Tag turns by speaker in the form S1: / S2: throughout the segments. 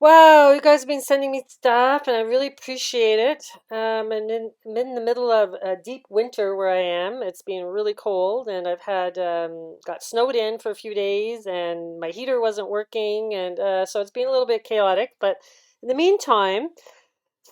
S1: Wow, you guys have been sending me stuff, and I really appreciate it. I'm in the middle of a deep winter where I am. It's been really cold, and I've had got snowed in for a few days, and my heater wasn't working, and so it's been a little bit chaotic. But in the meantime,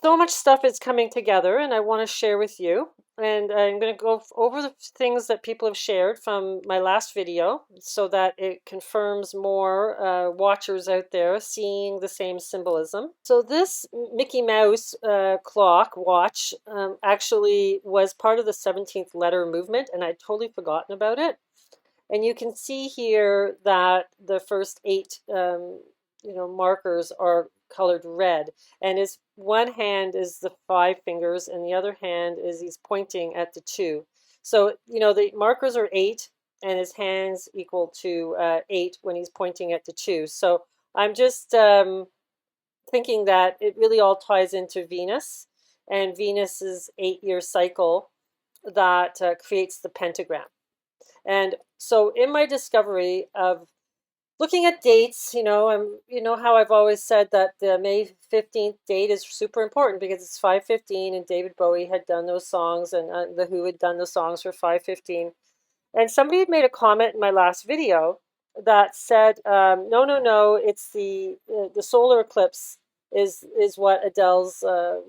S1: so much stuff is coming together, and I want to share with you. And I'm going to go over the things that people have shared from my last video so that it confirms more watchers out there seeing the same symbolism. So this Mickey Mouse clock watch actually was part of the 17th letter movement, and I'd totally forgotten about it. And you can see here that the first eight markers are colored red, and his one hand is the five fingers and the other hand is he's pointing at the two. So the markers are eight and his hands equal to eight when he's pointing at the two. So I'm just thinking that it really all ties into Venus and Venus's 8-year cycle that creates the pentagram. And so in my discovery of looking at dates, how I've always said that the May 15th date is super important because it's 5:15 and David Bowie had done those songs and The Who had done the songs for 5:15. And somebody had made a comment in my last video that said, no, it's the solar eclipse is what Adele's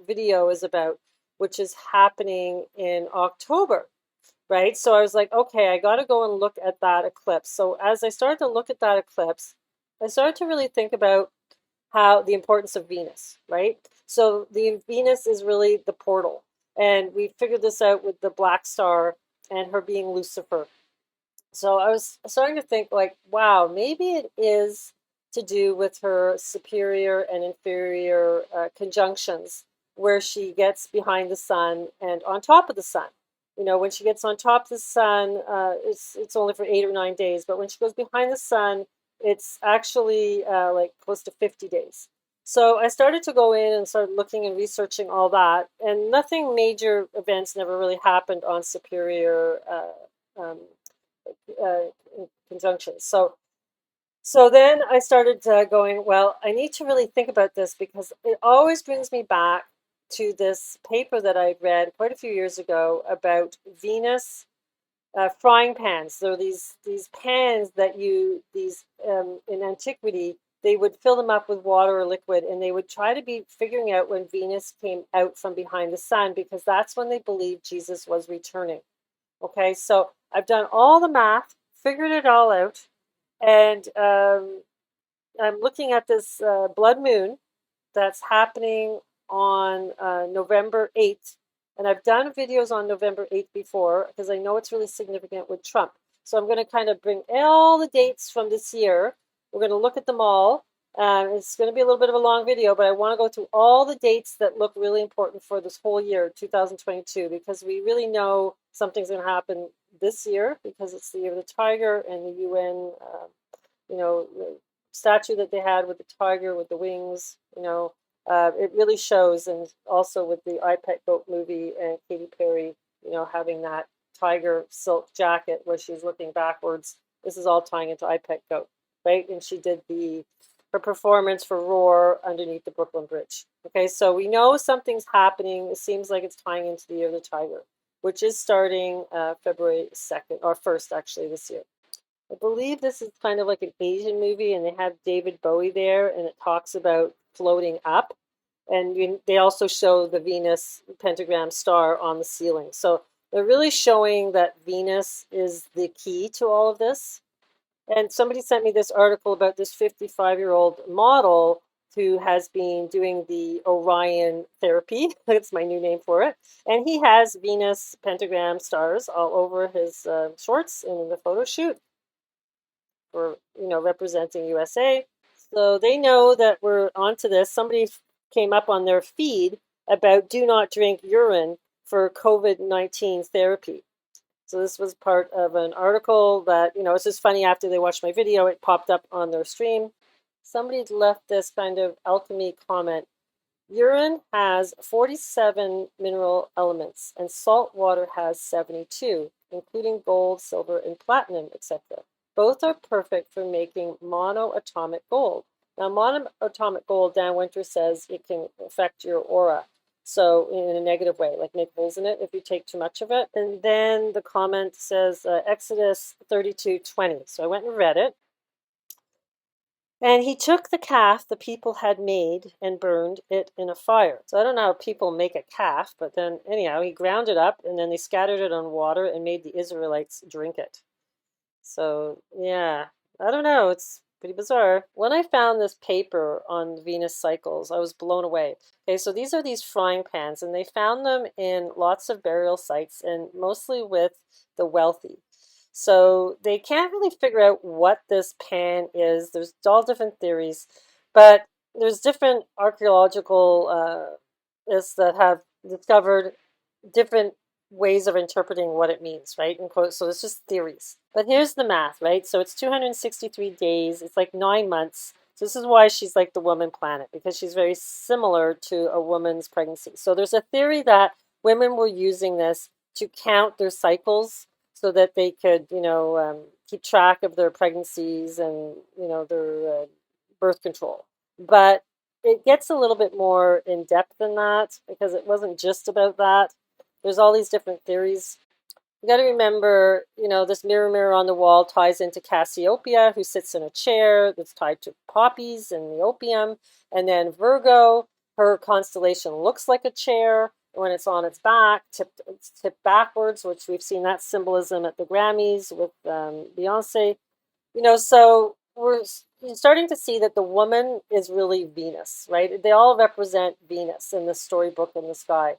S1: video is about, which is happening in October. Right? So I was like, okay, I got to go and look at that eclipse. So as I started to look at that eclipse, I started to really think about how the importance of Venus, right? So the Venus is really the portal. And we figured this out with the black star and her being Lucifer. So I was starting to think like, wow, maybe it is to do with her superior and inferior conjunctions where she gets behind the sun and on top of the sun. When she gets on top of the sun, it's only for 8 or 9 days. But when she goes behind the sun, it's actually like close to 50 days. So I started to go in and started looking and researching all that. And nothing major events never really happened on superior conjunctions. So then I started going, well, I need to really think about this because it always brings me back to this paper that I read quite a few years ago about Venus frying pans. So these pans that in antiquity, they would fill them up with water or liquid, and they would try to be figuring out when Venus came out from behind the sun because that's when they believed Jesus was returning. Okay, so I've done all the math, figured it all out, and I'm looking at this blood moon that's happening on November 8th. And I've done videos on November 8th before because I know it's really significant with Trump. So I'm going to kind of bring all the dates from this year. We're going to look at them all. It's going to be a little bit of a long video, but I want to go through all the dates that look really important for this whole year, 2022, because we really know something's going to happen this year because it's the year of the tiger and the UN, the statue that they had with the tiger with the wings, it really shows, and also with the I Pet Goat movie and Katy Perry, having that tiger silk jacket where she's looking backwards. This is all tying into I Pet Goat, right? And she did her performance for Roar underneath the Brooklyn Bridge. Okay, so we know something's happening. It seems like it's tying into the Year of the Tiger, which is starting February 2nd, or 1st actually this year. I believe this is kind of like an Asian movie, and they have David Bowie there, and it talks about floating up. And they also show the Venus pentagram star on the ceiling. So they're really showing that Venus is the key to all of this. And somebody sent me this article about this 55-year-old model who has been doing the Orion therapy. That's my new name for it. And he has Venus pentagram stars all over his shorts in the photo shoot for, representing USA. So they know that we're onto this. Somebody came up on their feed about do not drink urine for COVID-19 therapy. So this was part of an article that, it's just funny, after they watched my video, it popped up on their stream. Somebody left this kind of alchemy comment. Urine has 47 mineral elements and salt water has 72, including gold, silver, and platinum, etc. Both are perfect for making monoatomic gold. Now, monatomic gold, Dan Winter says it can affect your aura. So in a negative way, like make holes in it if you take too much of it. And then the comment says Exodus 32:20. So I went and read it. And he took the calf the people had made and burned it in a fire. So I don't know how people make a calf, but then anyhow, he ground it up and then they scattered it on water and made the Israelites drink it. So yeah, I don't know. It's pretty bizarre. When I found this paper on Venus cycles, I was blown away. Okay, so these are these frying pans, and they found them in lots of burial sites and mostly with the wealthy. So they can't really figure out what this pan is. There's all different theories, but there's different archaeological is that have discovered different ways of interpreting what it means, right? And quote, so it's just theories. But here's the math, right? So it's 263 days. It's like 9 months. So this is why she's like the woman planet, because she's very similar to a woman's pregnancy. So there's a theory that women were using this to count their cycles so that they could, keep track of their pregnancies and, their birth control. But it gets a little bit more in depth than that because it wasn't just about that. There's all these different theories. You got to remember, this mirror on the wall ties into Cassiopeia, who sits in a chair that's tied to poppies and the opium. And then Virgo, her constellation looks like a chair when it's on its back, it's tipped backwards, which we've seen that symbolism at the Grammys with Beyonce. So we're starting to see that the woman is really Venus, right? They all represent Venus in the storybook in the sky.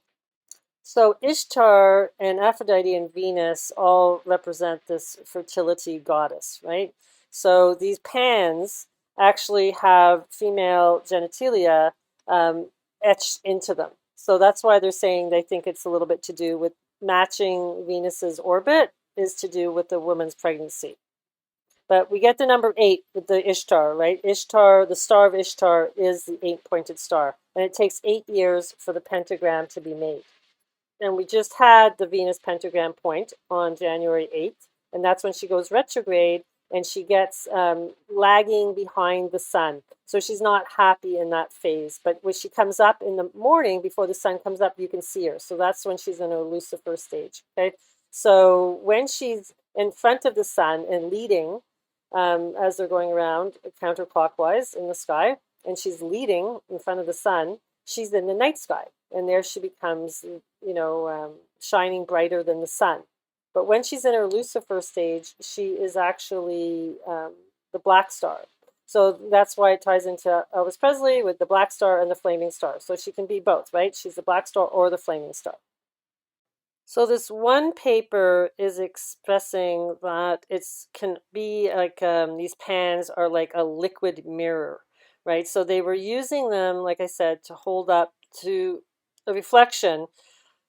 S1: So Ishtar and Aphrodite and Venus all represent this fertility goddess, right? So these pans actually have female genitalia etched into them. So that's why they're saying they think it's a little bit to do with matching Venus's orbit is to do with the woman's pregnancy. But we get the number 8 with the Ishtar, right? Ishtar, the star of Ishtar is the 8-pointed star. And it takes 8 years for the pentagram to be made. And we just had the Venus pentagram point on January 8th, and that's when she goes retrograde and she gets lagging behind the sun. So she's not happy in that phase. But when she comes up in the morning before the sun comes up, you can see her. So that's when she's in her Lucifer stage. Okay. So when she's in front of the sun and leading, as they're going around counterclockwise in the sky, and she's leading in front of the sun, she's in the night sky. And there she becomes, shining brighter than the sun. But when she's in her Lucifer stage, she is actually the black star. So that's why it ties into Elvis Presley with the black star and the flaming star. So she can be both, right? She's the black star or the flaming star. So this one paper is expressing that it can be like these pans are like a liquid mirror, right? So they were using them, like I said, to hold up to a reflection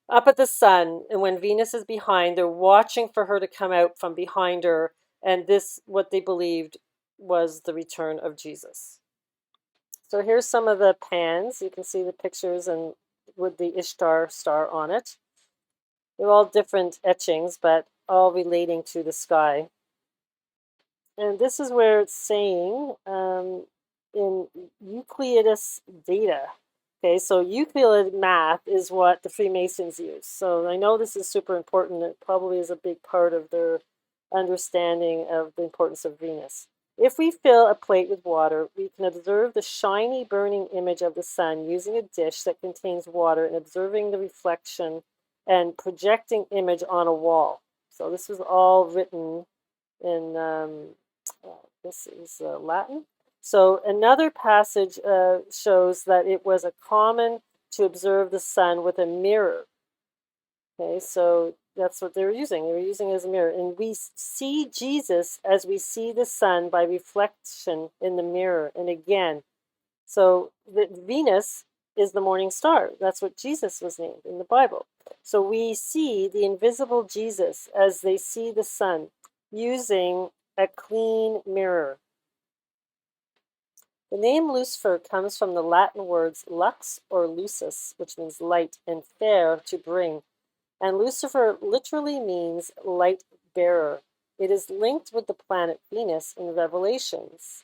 S1: up at the sun. And when Venus is behind, they're watching for her to come out from behind her. And this, what they believed, was the return of Jesus. So here's some of the pans. You can see the pictures and with the Ishtar star on it. They're all different etchings, but all relating to the sky. And this is where it's saying in Euclidus data. Okay, so Euclid math is what the Freemasons use. So I know this is super important. It probably is a big part of their understanding of the importance of Venus. If we fill a plate with water, we can observe the shiny burning image of the sun using a dish that contains water and observing the reflection and projecting image on a wall. So this was all written in, this is Latin. So another passage shows that it was a common to observe the sun with a mirror. Okay, so that's what they were using. They were using it as a mirror. And we see Jesus as we see the sun by reflection in the mirror. And again, so Venus is the morning star. That's what Jesus was named in the Bible. So we see the invisible Jesus as they see the sun using a clean mirror. The name Lucifer comes from the Latin words lux or lucis, which means light, and fair, to bring. And Lucifer literally means light bearer. It is linked with the planet Venus in Revelations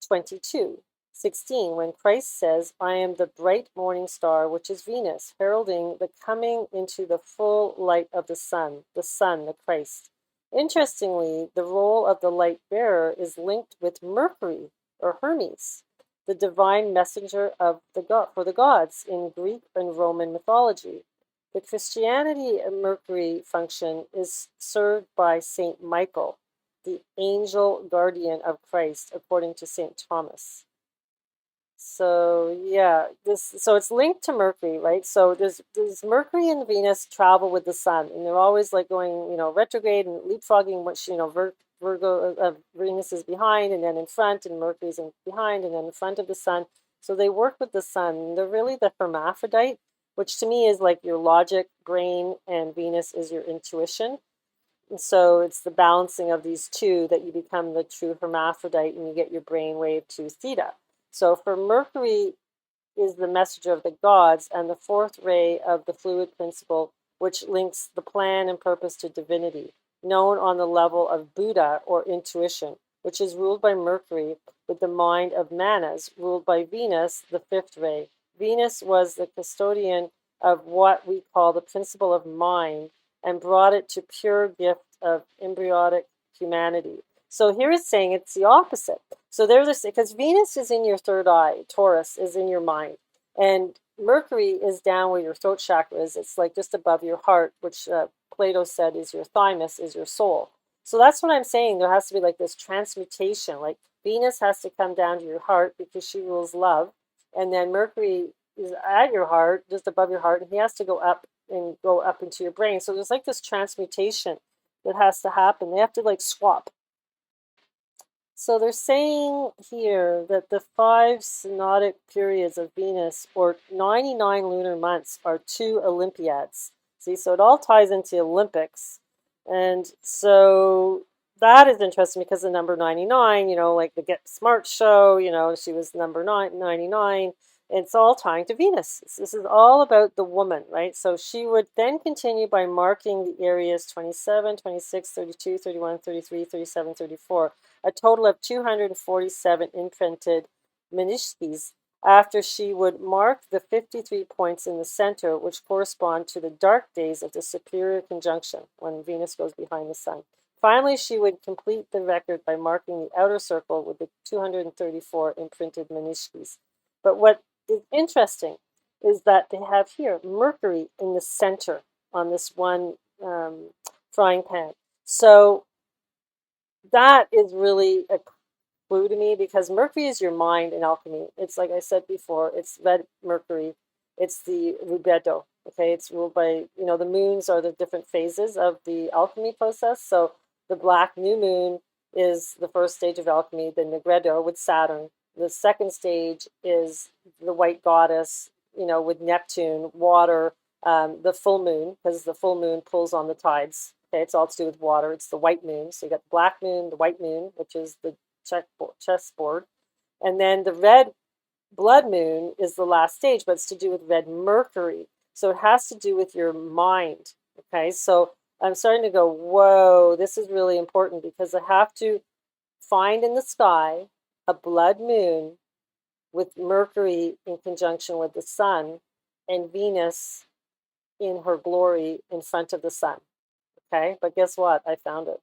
S1: 22. 16, when Christ says, I am the bright morning star, which is Venus, heralding the coming into the full light of the sun, the Christ. Interestingly, the role of the light bearer is linked with Mercury, or Hermes, the divine messenger of for the gods in Greek and Roman mythology. The Christianity Mercury function is served by Saint Michael, the angel guardian of Christ, according to Saint Thomas. So yeah, so it's linked to Mercury, right? So there's Mercury and Venus travel with the sun, and they're always like going, retrograde and leapfrogging, which Virgo Venus is behind and then in front, and Mercury's in behind and then in front of the sun. So they work with the sun. They're really the hermaphrodite, which to me is like your logic brain, and Venus is your intuition. And so it's the balancing of these two that you become the true hermaphrodite, and you get your brain wave to theta. So for Mercury is the messenger of the gods and the fourth ray of the fluid principle, which links the plan and purpose to divinity, known on the level of Buddha or intuition, which is ruled by Mercury, with the mind of Manas ruled by Venus, the fifth ray. Venus was the custodian of what we call the principle of mind and brought it to pure gift of embryonic humanity. So here it's saying it's the opposite. So there's this, because Venus is in your third eye, Taurus is in your mind, and Mercury is down where your throat chakra is. It's like just above your heart, which Plato said is your thymus, is your soul. So that's what I'm saying. There has to be like this transmutation. Like Venus has to come down to your heart because she rules love, and then Mercury is at your heart, just above your heart, and he has to go up into your brain. So there's like this transmutation that has to happen. They have to like swap. So they're saying here that the 5 synodic periods of Venus, or 99 lunar months, are 2 Olympiads. See, so it all ties into Olympics. And so that is interesting because the number 99, like the Get Smart show, she was number 99. It's all tying to Venus. This is all about the woman, right? So she would then continue by marking the areas 27, 26, 32, 31, 33, 37, 34, a total of 247 imprinted mythologies, after she would mark the 53 points in the center, which correspond to the dark days of the superior conjunction, when Venus goes behind the sun. Finally, she would complete the record by marking the outer circle with the 234 imprinted mythologies. But what is interesting is that they have here Mercury in the center on this one frying pan. So that is really a clue to me, because Mercury is your mind in alchemy. It's like I said before, it's red Mercury. It's the rubedo. Okay, it's ruled by, the moons are the different phases of the alchemy process. So the black new moon is the first stage of alchemy, the negredo with Saturn. The second stage is the white goddess, with Neptune, water, the full moon, because the full moon pulls on the tides. Okay, it's all to do with water. It's the white moon. So you got the black moon, the white moon, which is the chessboard. And then the red blood moon is the last stage, but it's to do with red Mercury. So it has to do with your mind. Okay, so I'm starting to go, whoa, this is really important, because I have to find in the sky a blood moon with Mercury in conjunction with the sun and Venus in her glory in front of the sun. Okay, but guess what? I found it.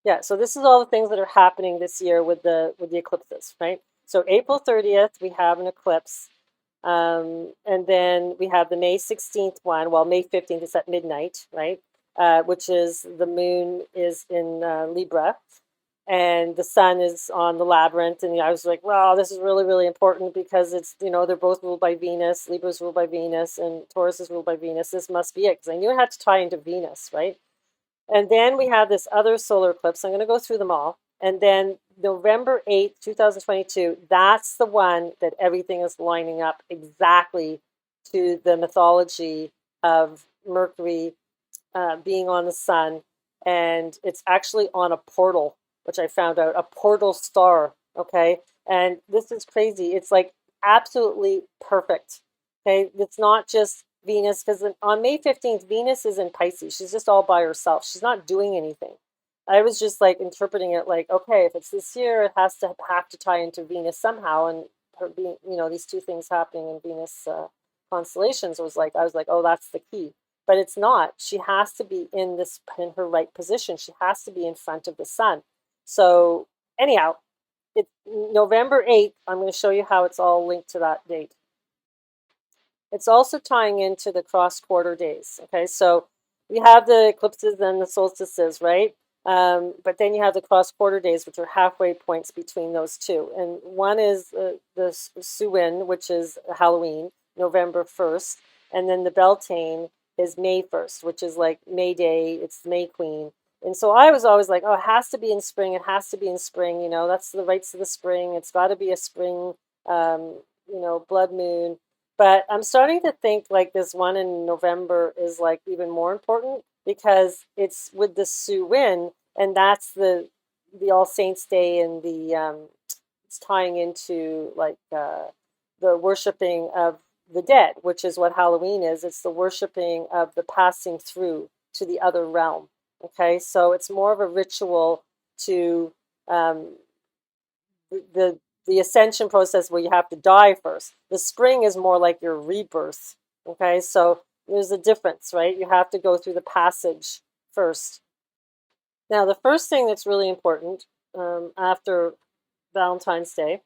S1: Yeah, so this is all the things that are happening this year with the eclipses, right? So April 30th, we have an eclipse. And then we have the May 16th one. Well, May 15th is at midnight, right? Which is the moon is in Libra, and the sun is on the labyrinth. And I was like, wow, this is really, really important, because it's, they're both ruled by Venus. Libra is ruled by Venus and Taurus is ruled by Venus. This must be it, because I knew it had to tie into Venus, right? And then we have this other solar eclipse. I'm going to go through them all. And then November 8th, 2022, that's the one that everything is lining up exactly to the mythology of Mercury being on the sun. And it's actually on a portal, which I found out, a portal star. Okay. And this is crazy. It's like absolutely perfect. Okay. It's not just Venus, because on May 15th, Venus is in Pisces. She's just all by herself. She's not doing anything. I was just like interpreting it like, okay, if it's this year, it has to have to tie into Venus somehow, and her being, these two things happening in Venus constellations was like, I was like, oh, that's the key. But it's not. She has to be in her right position. She has to be in front of the sun. So anyhow, it's November 8th. I'm going to show you how it's all linked to that date. It's also tying into the cross quarter days. Okay, so we have the eclipses and the solstices, right? But then you have the cross quarter days, which are halfway points between those two. And one is the Zubin, which is Halloween, November 1st. And then the Beltane is May 1st, which is like May Day. It's the May Queen. And so I was always like, oh, it has to be in spring. It has to be in spring. That's the rites of the spring. It's got to be a spring, blood moon. But I'm starting to think like this one in November is like even more important because it's with the Suwin, and that's the All Saints Day, and it's tying into like the worshiping of the dead, which is what Halloween is. It's the worshiping of the passing through to the other realm. Okay, so it's more of a ritual to um, the the ascension process where you have to die first. The spring is more like your rebirth. Okay, so there's a difference, right? You have to go through the passage first. Now, the first thing that's really important after Valentine's Day,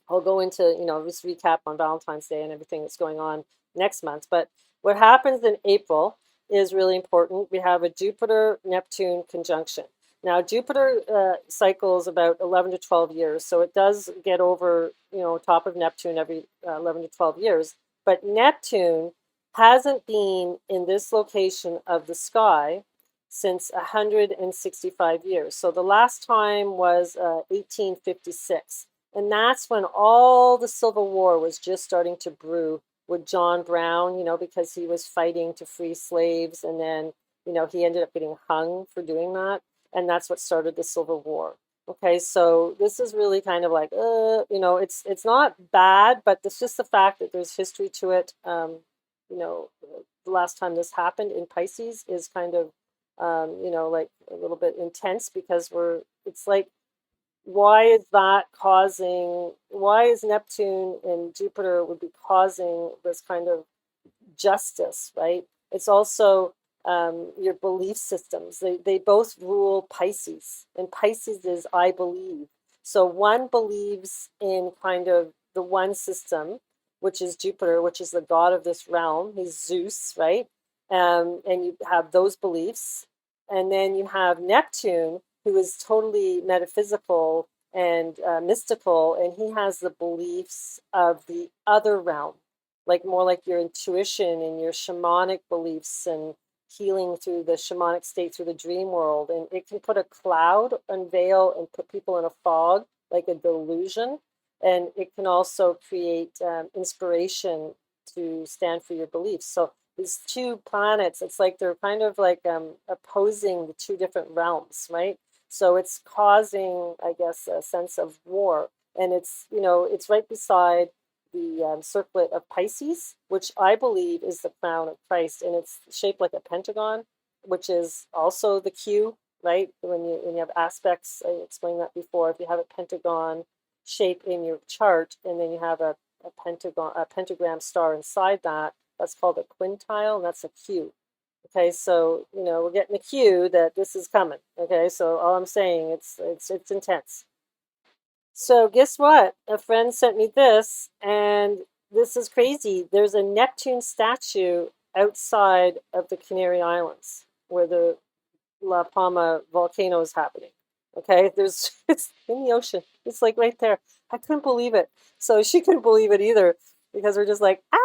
S1: I'll go into, just recap on Valentine's Day and everything that's going on next month. But what happens in April is really important. We have a Jupiter-Neptune conjunction. Now, Jupiter cycles about 11 to 12 years, so it does get over, top of Neptune every 11 to 12 years. But Neptune hasn't been in this location of the sky since 165 years. So the last time was 1856. And that's when all the Civil War was just starting to brew with John Brown, because he was fighting to free slaves. And then, he ended up getting hung for doing that. And that's what started the Civil War. Okay, so this is really kind of like, it's not bad, but it's just the fact that there's history to it. The last time this happened in Pisces is kind of, like a little bit intense because it's like, why is Neptune and Jupiter would be causing this kind of justice, right? It's also your belief systems. They both rule Pisces, and Pisces is I believe. So one believes in kind of the one system, which is Jupiter, which is the god of this realm. He's Zeus, right? And you have those beliefs. And then you have Neptune, who is totally metaphysical and mystical, and he has the beliefs of the other realm, like more like your intuition and your shamanic beliefs and healing through the shamanic state through the dream world. And it can put a cloud and veil and put people in a fog, like a delusion. And it can also create inspiration to stand for your beliefs. So these two planets, it's like they're kind of like opposing the two different realms, right? So it's causing, I guess, a sense of war. And it's right beside the circlet of Pisces, which I believe is the crown of Christ, and it's shaped like a pentagon, which is also the Q, right? When you have aspects, I explained that before. If you have a pentagon shape in your chart, and then you have a pentagram star inside that, that's called a quintile, and that's a Q. Okay, so we're getting a cue that this is coming. Okay, so all I'm saying, it's intense. So guess what? A friend sent me this, and this is crazy. There's a Neptune statue outside of the Canary Islands where the La Palma volcano is happening. Okay, it's in the ocean. It's like right there. I couldn't believe it. So she couldn't believe it either because we're just like, ah!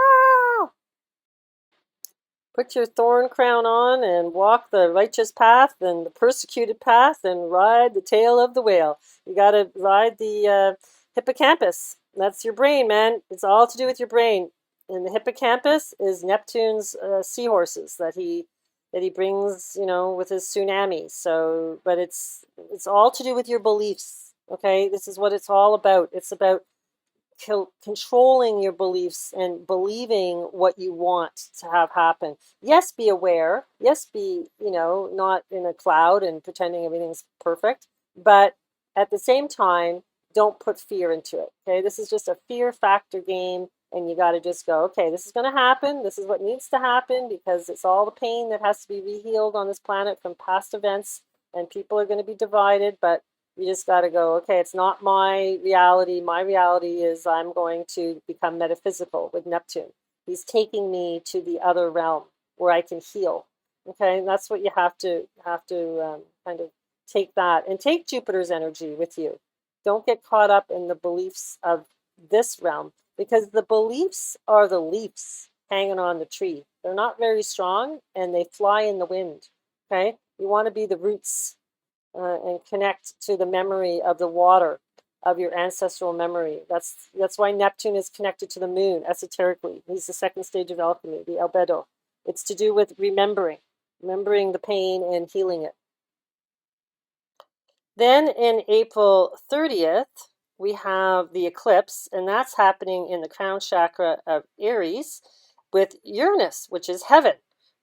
S1: Put your thorn crown on and walk the righteous path and the persecuted path and ride the tail of the whale. You got to ride the hippocampus. That's your brain, man. It's all to do with your brain. And the hippocampus is Neptune's seahorses that he brings, with his tsunami. So, but it's all to do with your beliefs. Okay, this is what it's all about. It's about controlling your beliefs and believing what you want to have happen. Yes, be aware. Yes, be, not in a cloud and pretending everything's perfect. But at the same time, don't put fear into it. Okay, this is just a fear factor game, and you got to just go, okay, this is going to happen. This is what needs to happen because it's all the pain that has to be rehealed on this planet from past events, and people are going to be divided. But you just got to go, okay, it's not my reality. My reality is I'm going to become metaphysical with Neptune. He's taking me to the other realm where I can heal. Okay, and that's what you have to kind of take that, and take Jupiter's energy with you. Don't get caught up in the beliefs of this realm, because the beliefs are the leaves hanging on the tree. They're not very strong and they fly in the wind. Okay, you want to be the roots, and connect to the memory of the water, of your ancestral memory. That's why Neptune is connected to the moon esoterically. He's the second stage of alchemy, the albedo. It's to do with remembering the pain and healing it. Then in April 30th, we have the eclipse, and that's happening in the crown chakra of Aries with Uranus, which is heaven.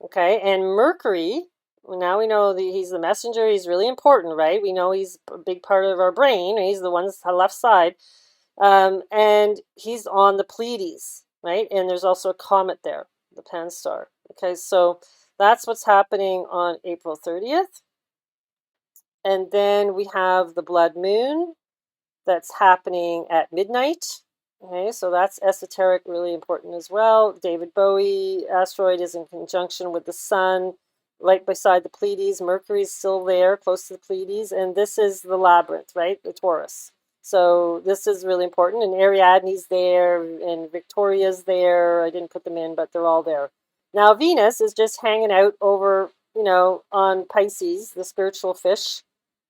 S1: Okay, and Mercury, now we know that he's the messenger. He's really important, right? We know he's a big part of our brain. He's the one on the left side. And he's on the Pleiades, right? And there's also a comet there, the Pan Star. Okay, so that's what's happening on April 30th. And then we have the blood moon that's happening at midnight. Okay, so that's esoteric, really important as well. David Bowie asteroid is in conjunction with the sun, right beside the Pleiades. Mercury is still there, close to the Pleiades. And this is the labyrinth, right? The Taurus. So this is really important. And Ariadne's there, and Victoria's there. I didn't put them in, but they're all there. Now Venus is just hanging out over, on Pisces, the spiritual fish,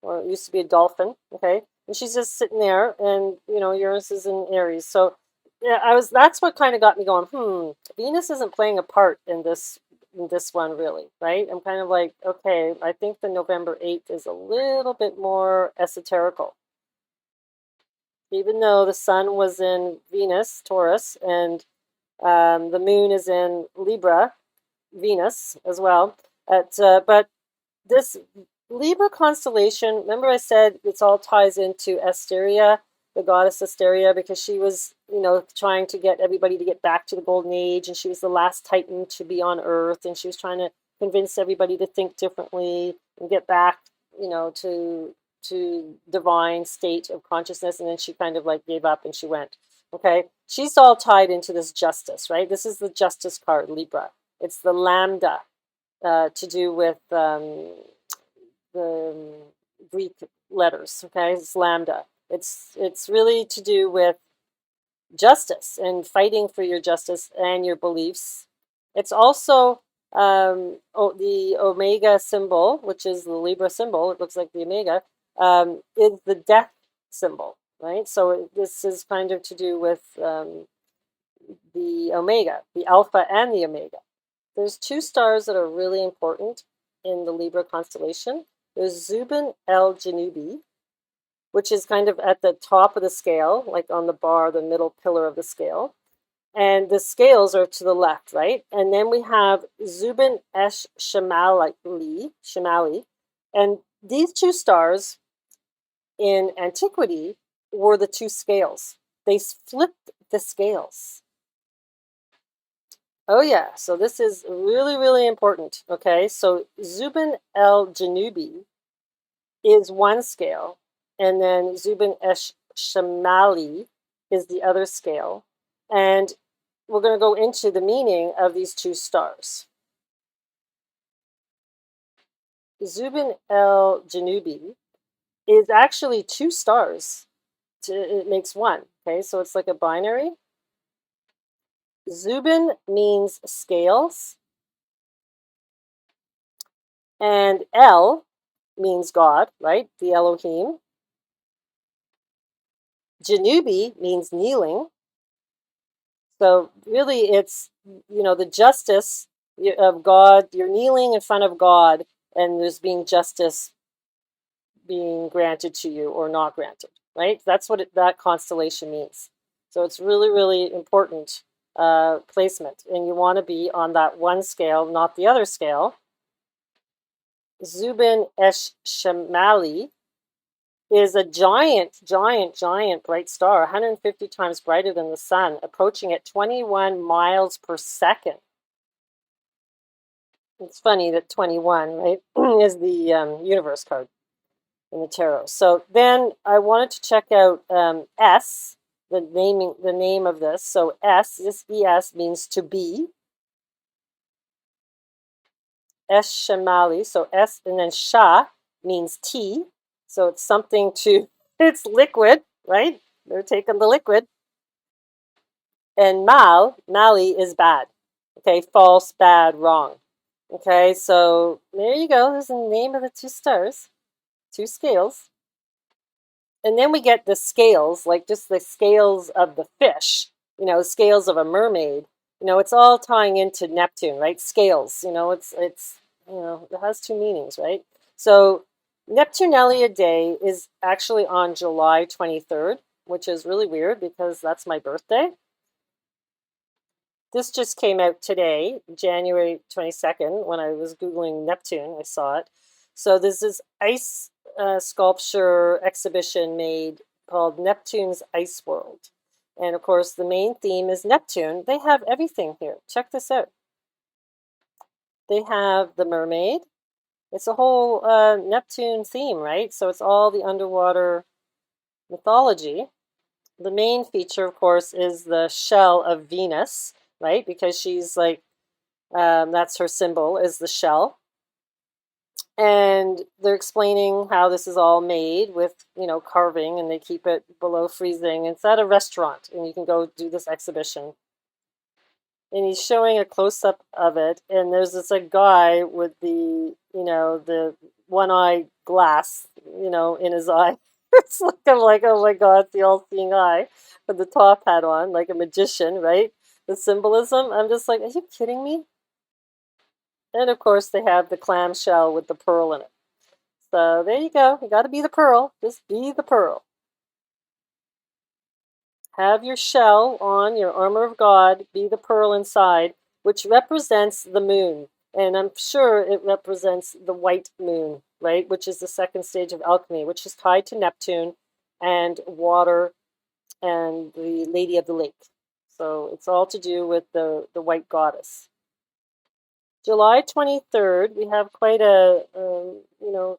S1: or it used to be a dolphin. Okay, and she's just sitting there, and Uranus is in Aries. So yeah, that's what kind of got me going. Venus isn't playing a part in this one, really, right? I'm kind of like, okay, I think the November 8th is a little bit more esoterical. Even though the sun was in Venus, Taurus, and the moon is in Libra, Venus as well. But this Libra constellation, remember I said it's all ties into Asteria, the goddess Asteria, because she was, trying to get everybody to get back to the golden age, and she was the last titan to be on Earth, and she was trying to convince everybody to think differently and get back, to divine state of consciousness, and then she kind of like gave up and she went. Okay, she's all tied into this justice, right? This is the justice card, Libra. It's the lambda, to do with the Greek letters. Okay, it's lambda. It's really to do with justice and fighting for your justice and your beliefs. It's also the omega symbol, which is the Libra symbol. It looks like the omega, is the death symbol, right? So this is kind of to do with the omega, the alpha and the omega. There's two stars that are really important in the Libra constellation. There's Zubin el-Janubi, which is kind of at the top of the scale, like on the bar, the middle pillar of the scale. And the scales are to the left, right? And then we have Zubin esh Shemali. And these two stars in antiquity were the two scales. They flipped the scales. Oh yeah, so this is really, really important. Okay, so Zubin el-Janubi is one scale, and then Zubin esh Shemali is the other scale. And we're going to go into the meaning of these two stars. Zubin el-Janubi is actually two stars. It makes one. Okay, so it's like a binary. Zubin means scales, and El means God, right? The Elohim. Janubi means kneeling. So really it's, the justice of God. You're kneeling in front of God, and there's being justice being granted to you or not granted, right? That's what that constellation means. So it's really, really important placement. And you want to be on that one scale, not the other scale. Zubin Eshemali is a giant, giant, giant bright star, 150 times brighter than the sun, approaching at 21 miles per second. It's funny that 21, right, is the universe card in the tarot. So then I wanted to check out S, the name of this. So S, this ES means to be. Eshemali, so S, and then Sha means tea. So it's something to, it's liquid, right? They're taking the liquid. And Mali is bad. Okay, false, bad, wrong. Okay, so there you go. There's the name of the two stars, two scales. And then we get the scales, like just the scales of the fish, the scales of a mermaid. It's all tying into Neptune, right? Scales, it has two meanings, right? So Neptunalia Day is actually on July 23rd, which is really weird because that's my birthday. This just came out today, January 22nd, when I was Googling Neptune, I saw it. So this is ice sculpture exhibition made called Neptune's Ice World. And of course, the main theme is Neptune. They have everything here. Check this out. They have the mermaid. It's a whole Neptune theme, right? So it's all the underwater mythology. The main feature, of course, is the shell of Venus, right? Because she's like, that's her symbol, is the shell. And they're explaining how this is all made with, carving, and they keep it below freezing. It's at a restaurant, and you can go do this exhibition. And he's showing a close-up of it, and there's this guy with the one-eye glass, in his eye. It's like, I'm like, oh my God, it's the all-seeing eye with the top hat on, like a magician, right? The symbolism. I'm just like, are you kidding me? And of course, they have the clamshell with the pearl in it. So there you go. You got to be the pearl. Just be the pearl. Have your shell on, your armor of God, be the pearl inside, which represents the moon. And I'm sure it represents the white moon, right? Which is the second stage of alchemy, which is tied to Neptune and water and the Lady of the Lake. So it's all to do with the white goddess. July 23rd, we have quite a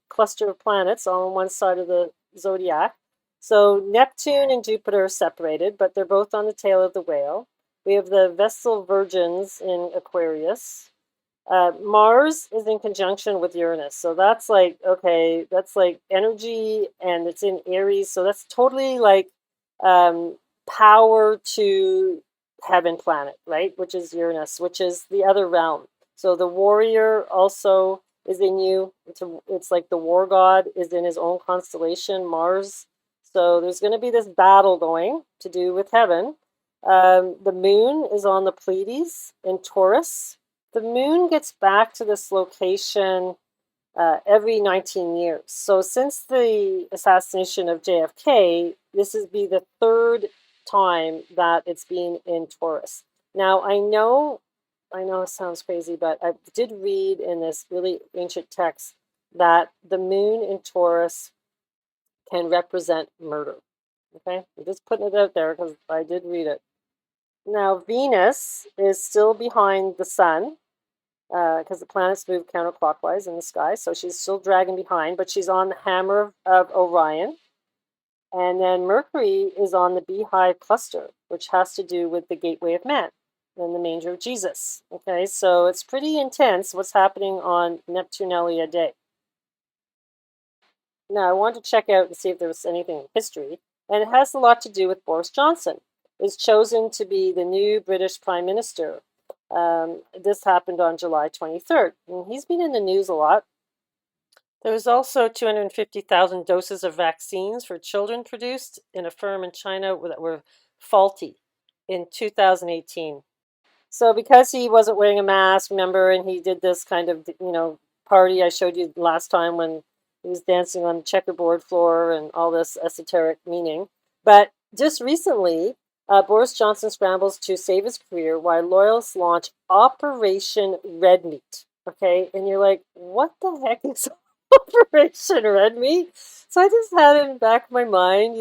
S1: cluster of planets all on one side of the zodiac. So Neptune and Jupiter are separated, but they're both on the tail of the whale. We have the Vestal Virgins in Aquarius. Mars is in conjunction with Uranus. So that's like, okay, that's like energy, and it's in Aries. So that's totally like power to heaven planet, right? Which is Uranus, which is the other realm. So the warrior also is in you. It's like the war god is in his own constellation, Mars. So there's going to be this battle going to do with heaven. The moon is on the Pleiades in Taurus. The moon gets back to this location every 19 years. So since the assassination of JFK, this is be the third time that it's been in Taurus. Now, I know it sounds crazy, but I did read in this really ancient text that the moon in Taurus can represent murder. Okay, I'm just putting it out there because I did read it. Now, Venus is still behind the sun because the planets move counterclockwise in the sky, so she's still dragging behind, but she's on the hammer of Orion. And then Mercury is on the beehive cluster, which has to do with the gateway of man and the manger of Jesus. Okay, so it's pretty intense what's happening on Neptunalia Day. Now, I wanted to check out and see if there was anything in history, and it has a lot to do with Boris Johnson, is chosen to be the new British Prime Minister. This happened on July 23rd, and he's been in the news a lot. There was also 250,000 doses of vaccines for children produced in a firm in China that were faulty in 2018. So because he wasn't wearing a mask, remember, and he did this kind of, party I showed you last time when he was dancing on the checkerboard floor and all this esoteric meaning. But just recently, Boris Johnson scrambles to save his career while loyalists launch Operation Red Meat. Okay, and you're like, what the heck is Operation Red Meat? So I just had it in the back of my mind,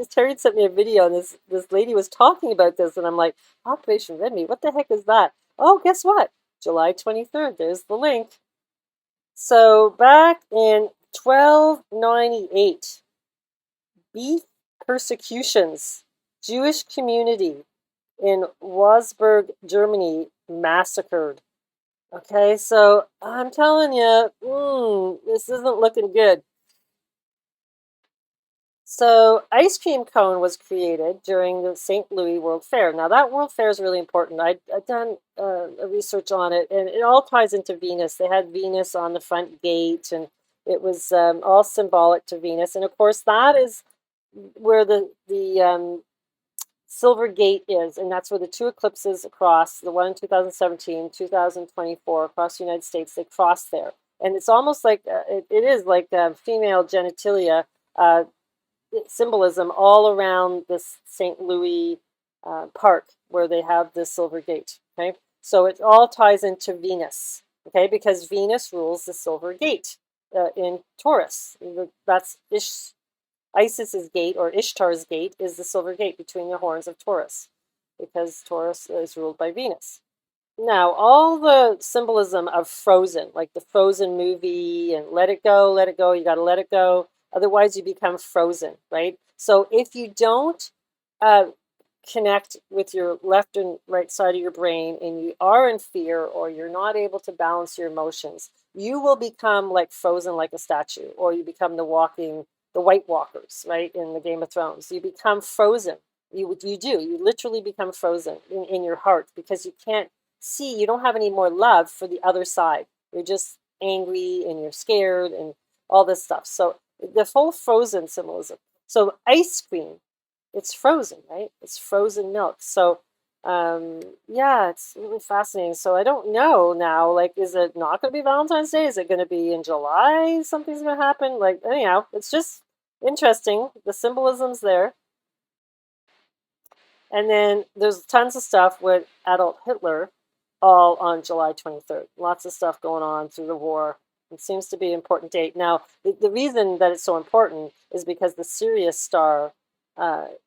S1: Terry sent me a video, and this lady was talking about this, and I'm like, Operation Red Meat, what the heck is that? Oh, guess what? July 23rd, there's the link. So back in 1298, beef persecutions, Jewish community in Wasburg, Germany, massacred. Okay, so I'm telling you, this isn't looking good. So, ice cream cone was created during the St. Louis World Fair. Now, that World Fair is really important. I've done a research on it, and it all ties into Venus. They had Venus on the front gate, and it was all symbolic to Venus. And of course, that is where the Silver Gate is, and that's where the two eclipses cross, the one in 2017, 2024, across the United States, they cross there. And it's almost like, it is like female genitalia symbolism all around this St. Louis park where they have this Silver Gate, okay? So it all ties into Venus, okay? Because Venus rules the Silver Gate in Taurus. That's Isis's gate, or Ishtar's gate, is the Silver Gate between the horns of Taurus, because Taurus is ruled by Venus. Now, all the symbolism of Frozen, like the Frozen movie, and let it go, you got to let it go. Otherwise, you become frozen, right? So if you don't connect with your left and right side of your brain, and you are in fear, or you're not able to balance your emotions, you will become like frozen, like a statue, or you become the White Walkers, right, in the Game of Thrones. You become frozen. You literally become frozen in your heart, because you can't see, you don't have any more love for the other side. You're just angry, and you're scared, and all this stuff. So the whole frozen symbolism. So ice cream, it's frozen, right? It's frozen milk. So yeah, it's really fascinating. So I don't know now, like, is it not going to be Valentine's Day? Is it going to be in July? Something's going to happen? Like, anyhow, it's just interesting. The symbolism's there. And then there's tons of stuff with adult Hitler, all on July 23rd. Lots of stuff going on through the war. It seems to be an important date. Now, the reason that it's so important is because the Sirius star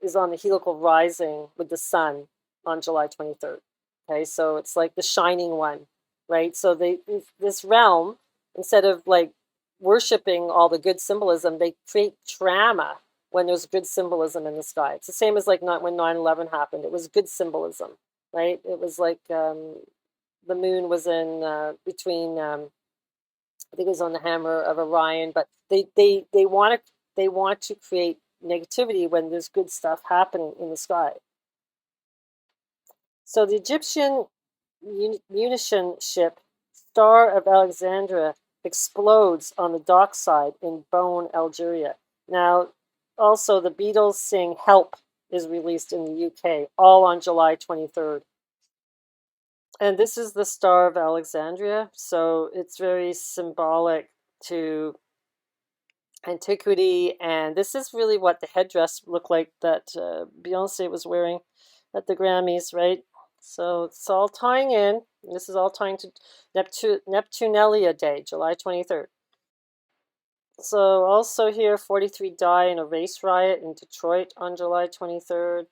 S1: is on the heliacal rising with the sun on July 23rd. Okay, so it's like the shining one, right? So this realm, instead of like worshiping all the good symbolism, they create drama when there's good symbolism in the sky. It's the same as like not when 9/11 happened. It was good symbolism, right? It was like the moon was in between. I think it was on the hammer of Orion, but they want to create negativity when there's good stuff happening in the sky. So the Egyptian munition ship Star of Alexandria explodes on the dockside in Bone, Algeria. Now, also the Beatles sing Help is released in the UK, all on July 23rd. And this is the Star of Alexandria, so it's very symbolic to antiquity, and this is really what the headdress looked like that Beyonce was wearing at the Grammys, right? So it's all tying in. This is all tying to Neptunalia Day, July 23rd. So also here, 43 die in a race riot in Detroit on July 23rd.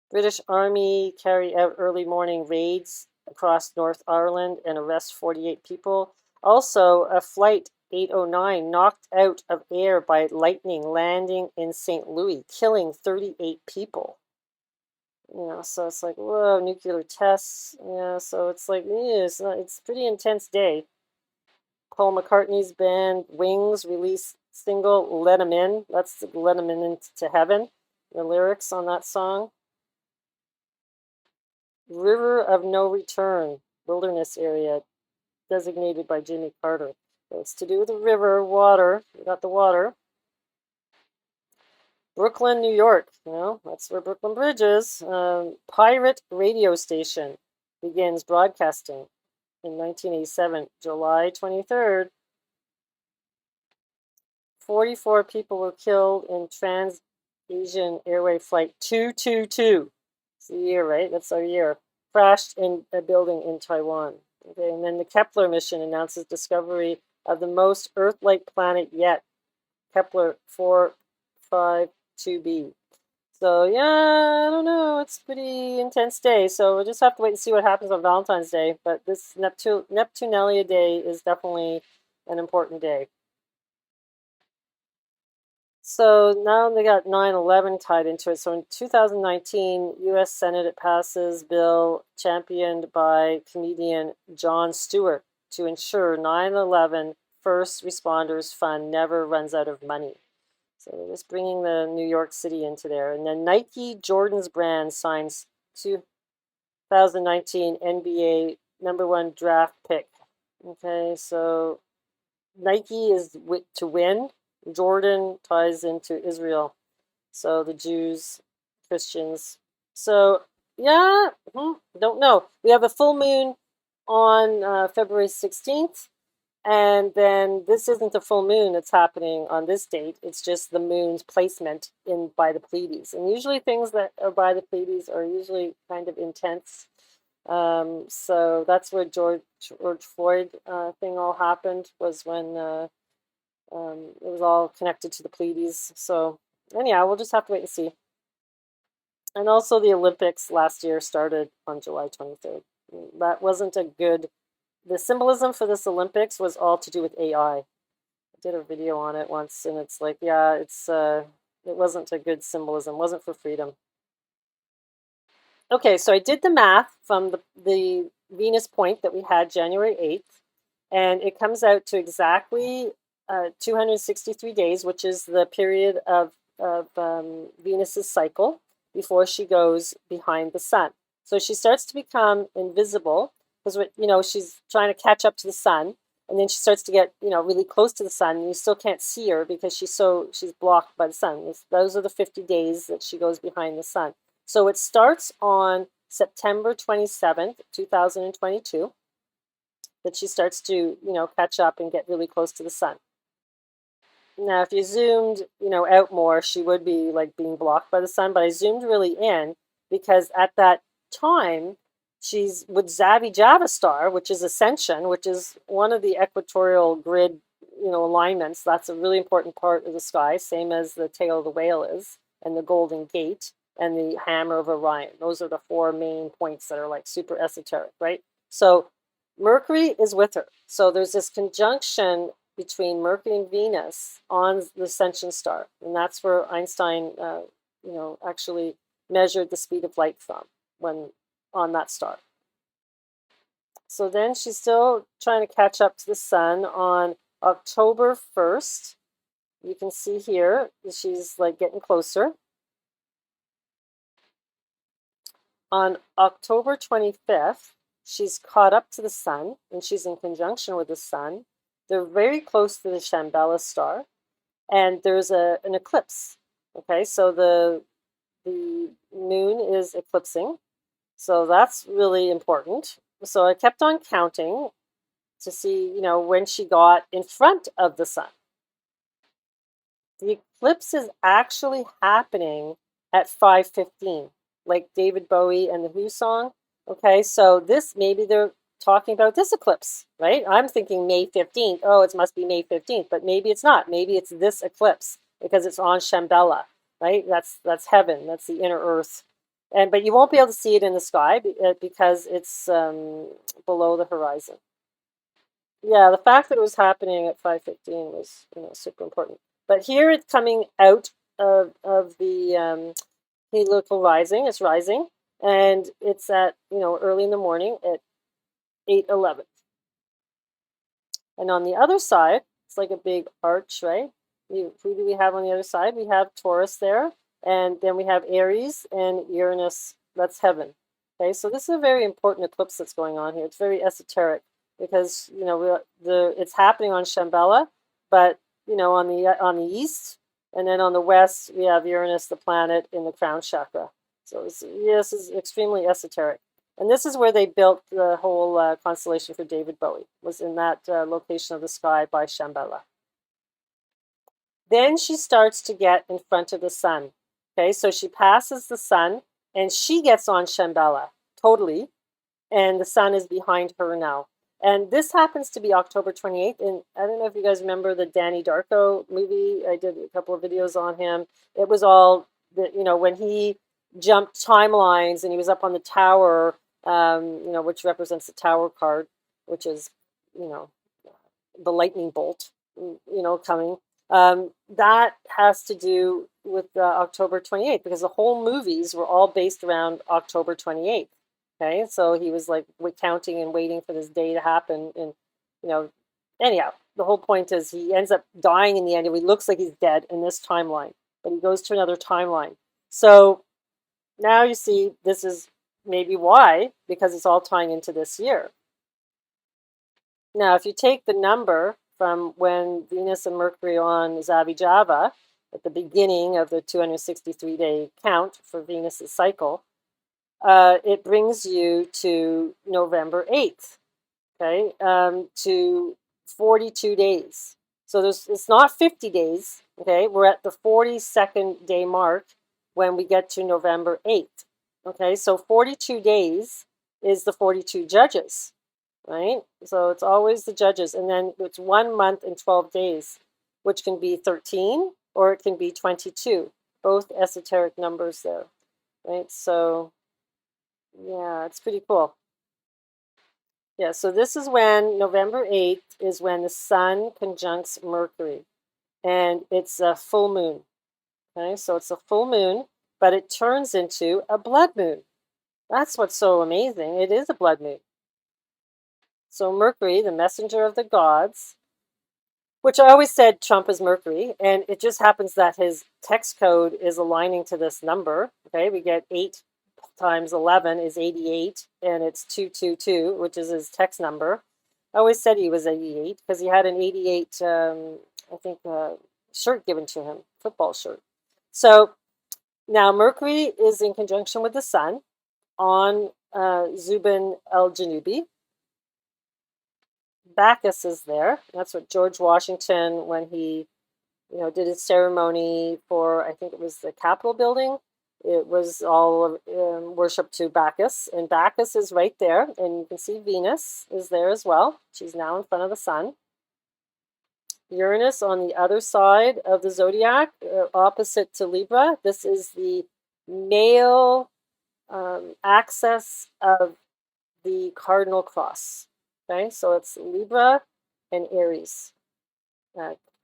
S1: British Army carry out early morning raids across North Ireland and arrest 48 people. Also, a flight 809 knocked out of air by lightning landing in St. Louis, killing 38 people. So it's like, whoa, nuclear tests. Yeah, so it's like, it's a pretty intense day. Paul McCartney's band Wings released single Let 'Em In. That's Let 'Em In into Heaven. The lyrics on that song. River of No Return, wilderness area designated by Jimmy Carter. So it's to do with the river, water. We got the water. Brooklyn, New York. That's where Brooklyn Bridge is. Pirate radio station begins broadcasting in 1987, July 23rd. 44 people were killed in Asian Airway Flight 222. It's the year, right? That's our year. Crashed in a building in Taiwan. Okay, and then the Kepler mission announces discovery of the most Earth-like planet yet, Kepler 452b. So yeah, I don't know. It's a pretty intense day. So we'll just have to wait and see what happens on Valentine's Day. But this Neptunalia Day is definitely an important day. So now they got 9/11 tied into it. So in 2019, U.S. Senate, it passes bill championed by comedian Jon Stewart to ensure 9/11 first responders fund never runs out of money. So they're just bringing the New York City into there. And then Nike Jordan's brand signs 2019 NBA #1 draft pick. Okay, so Nike is to win. Jordan ties into Israel. So the Jews, Christians. So yeah, don't know. We have a full moon on February 16th. And then this isn't a full moon that's happening on this date. It's just the moon's placement in by the Pleiades. And usually things that are by the Pleiades are usually kind of intense. So that's where George Floyd thing all happened, was when it was all connected to the Pleiades. So anyhow, we'll just have to wait and see. And also the Olympics last year started on July 23rd. That wasn't a good... The symbolism for this Olympics was all to do with AI. I did a video on it once, and it's like, yeah, it wasn't a good symbolism. It wasn't for freedom. Okay, so I did the math from the Venus point that we had January 8th, and it comes out to exactly 263 days, which is the period of Venus's cycle before she goes behind the sun. So she starts to become invisible, because she's trying to catch up to the sun, and then she starts to get really close to the sun, and you still can't see her because she's blocked by the sun. Those are the 50 days that she goes behind the sun. So it starts on September 27th, 2022, that she starts to catch up and get really close to the sun. Now, if you zoomed out more, she would be like being blocked by the sun, but I zoomed really in because at that time she's with Zavi Java star, which is ascension, which is one of the equatorial grid, alignments. That's a really important part of the sky, same as the tail of the whale is, and the Golden Gate, and the hammer of Orion. Those are the 4 main points that are like super esoteric, right? So Mercury is with her. So there's this conjunction between Mercury and Venus on the ascension star, and that's where Einstein, actually measured the speed of light from, when on that star. So then she's still trying to catch up to the sun on October 1st. You can see here she's like getting closer. On October 25th, she's caught up to the sun, and she's in conjunction with the sun. They're very close to the Shambhala star, and there's an eclipse. Okay, so the moon is eclipsing. So that's really important. So I kept on counting to see, when she got in front of the sun. The eclipse is actually happening at 5:15, like David Bowie and the Who song. Okay, so maybe they're talking about this eclipse, right? I'm thinking May 15th. Oh, it must be May 15th, but maybe it's not. Maybe it's this eclipse because it's on Shambhala, right? That's heaven. That's the inner earth. But you won't be able to see it in the sky because it's below the horizon. Yeah, the fact that it was happening at 5:15 was super important. But here it's coming out of the heliacal rising. It's rising, and it's at early in the morning at 8:11. And on the other side, it's like a big arch, right? Who do we have on the other side? We have Taurus there. And then we have Aries and Uranus. That's heaven. Okay, so this is a very important eclipse that's going on here. It's very esoteric because it's happening on Shambhala, but on the east, and then on the west we have Uranus, the planet, in the crown chakra. So this is extremely esoteric, and this is where they built the whole constellation for David Bowie. Was in that location of the sky by Shambhala. Then she starts to get in front of the sun. Okay, so she passes the sun and she gets on Shambhala totally, and the sun is behind her now. And this happens to be October 28th. And I don't know if you guys remember the Danny Darko movie. I did a couple of videos on him. It was all, when he jumped timelines and he was up on the tower, which represents the tower card, which is, you know, the lightning bolt, coming. That has to do with October 28th because the whole movies were all based around October 28th. Okay, so he was like counting and waiting for this day to happen. And, anyhow, the whole point is he ends up dying in the end. And he looks like he's dead in this timeline, but he goes to another timeline. So now you see this is maybe why, because it's all tying into this year. Now, if you take the number from when Venus and Mercury on Zavijava at the beginning of the 263-day count for Venus's cycle, it brings you to November 8th, okay, to 42 days. So it's not 50 days, okay? We're at the 42nd day mark when we get to November 8th, okay? So 42 days is the 42 judges, right? So it's always the judges. And then it's 1 month and 12 days, which can be 13 or it can be 22, both esoteric numbers there, right? So yeah, it's pretty cool. Yeah, so this is when November 8th is when the sun conjuncts Mercury, and it's a full moon. Okay, so it's a full moon, but it turns into a blood moon. That's what's so amazing. It is a blood moon. So Mercury, the messenger of the gods, which I always said Trump is Mercury, and it just happens that his text code is aligning to this number. Okay, we get 8 times 11 is 88, and it's 222, which is his text number. I always said he was 88 because he had an 88, I think, shirt given to him, football shirt. So now Mercury is in conjunction with the sun on Zubin el-Janubi. Bacchus is there. That's what George Washington, when he did his ceremony for, I think it was the Capitol building, it was all worship to Bacchus, and Bacchus is right there, and you can see Venus is there as well. She's now in front of the sun. Uranus on the other side of the zodiac, opposite to Libra. This is the male axis of the cardinal cross. Okay, so it's Libra and Aries.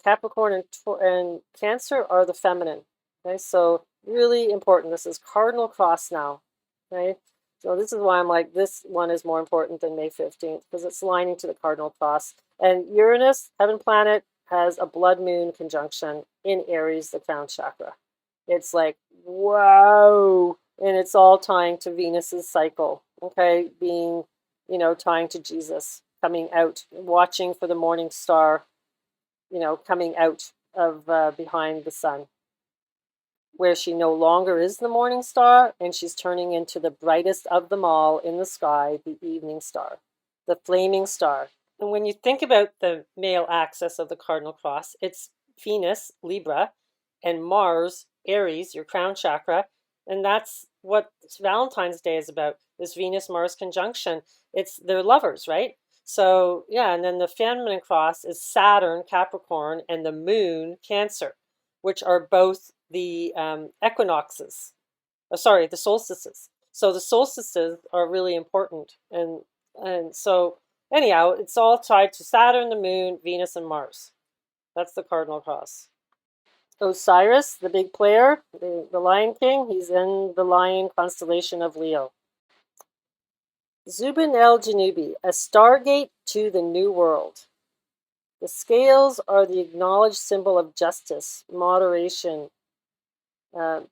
S1: Capricorn and Cancer are the feminine. Okay, so really important. This is cardinal cross now. Okay, so this is why I'm like, this one is more important than May 15th because it's aligning to the cardinal cross. And Uranus, heaven planet, has a blood moon conjunction in Aries, the crown chakra. It's like, wow. And it's all tying to Venus's cycle. Okay, being, tying to Jesus, coming out, watching for the morning star, coming out of behind the sun, where she no longer is the morning star, and she's turning into the brightest of them all in the sky, the evening star, the flaming star. And when you think about the male axis of the cardinal cross, it's Venus, Libra, and Mars, Aries, your crown chakra, and that's what Valentine's Day is about, this Venus-Mars conjunction. They're lovers, right? So, yeah, and then the feminine cross is Saturn, Capricorn, and the moon, Cancer, which are both the equinoxes. The solstices. So the solstices are really important. And so, anyhow, it's all tied to Saturn, the moon, Venus, and Mars. That's the cardinal cross. Osiris, the big player, the Lion King, he's in the lion constellation of Leo. Zubin el-Janubi, a stargate to the new world. The scales are the acknowledged symbol of justice, moderation,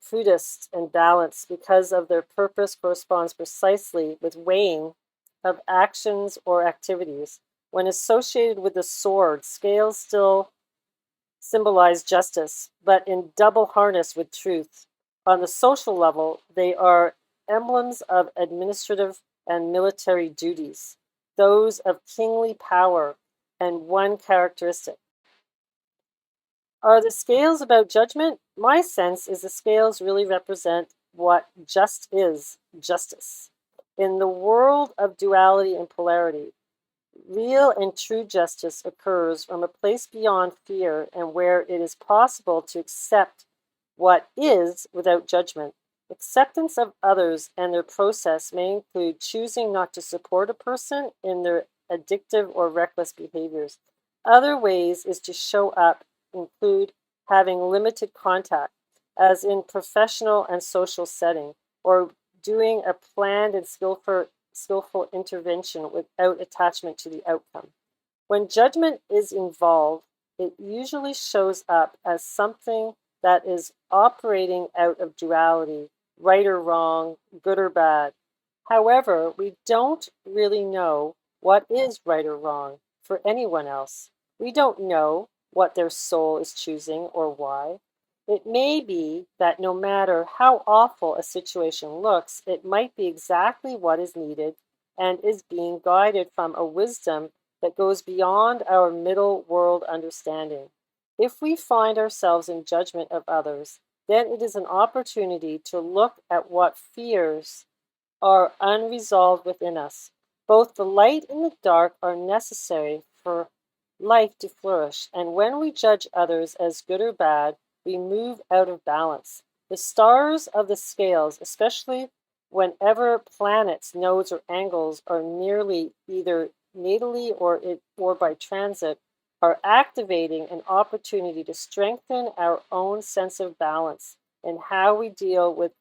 S1: prudence, and balance because of their purpose corresponds precisely with weighing of actions or activities. When associated with the sword, scales still symbolize justice, but in double harness with truth. On the social level, they are emblems of administrative and military duties, those of kingly power, and one characteristic. Are the scales about judgment? My sense is the scales really represent what just is, justice. In the world of duality and polarity, real and true justice occurs from a place beyond fear and where it is possible to accept what is without judgment. Acceptance of others and their process may include choosing not to support a person in their addictive or reckless behaviors. Other ways is to show up include having limited contact, as in professional and social setting, or doing a planned and skillful intervention without attachment to the outcome. When judgment is involved, it usually shows up as something that is operating out of duality, right or wrong, good or bad. However, we don't really know what is right or wrong for anyone else. We don't know what their soul is choosing or why. It may be that no matter how awful a situation looks, it might be exactly what is needed and is being guided from a wisdom that goes beyond our middle world understanding. If we find ourselves in judgment of others, then it is an opportunity to look at what fears are unresolved within us. Both the light and the dark are necessary for life to flourish, and when we judge others as good or bad, we move out of balance. The stars of the scales, especially whenever planets, nodes, or angles are nearly either natally or by transit, are activating an opportunity to strengthen our own sense of balance and how we deal with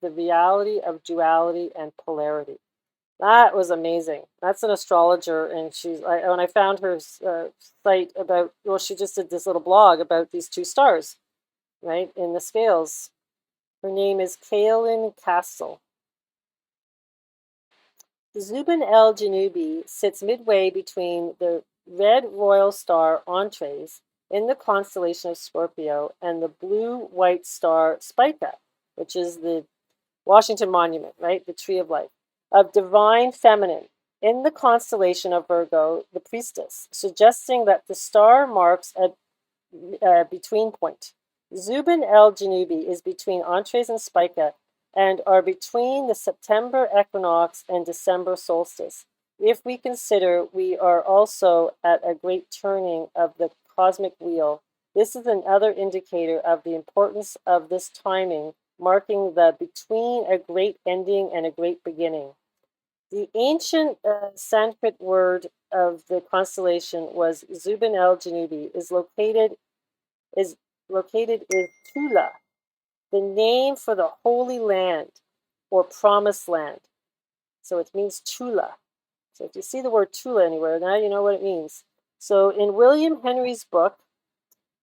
S1: the reality of duality and polarity. That was amazing. That's an astrologer, and when I found her site about, well, she just did this little blog about these two stars, right, in the scales. Her name is Kaelin Castle. Zubin el-Janubi sits midway between the red royal star Antares in the constellation of Scorpio and the blue-white star Spica, which is the Washington Monument, right? The Tree of Life, of divine feminine in the constellation of Virgo, the priestess, suggesting that the star marks a between point. Zubin el-Janubi is between Antares and Spica and are between the September equinox and December solstice. If we consider we are also at a great turning of the cosmic wheel, this is another indicator of the importance of this timing, marking the between a great ending and a great beginning. The ancient Sanskrit word of the constellation was Zubin el-Janubi, is located in Tula, the name for the Holy Land or Promised Land. So it means Tula. So if you see the word Tula anywhere, now you know what it means. So in William Henry's book,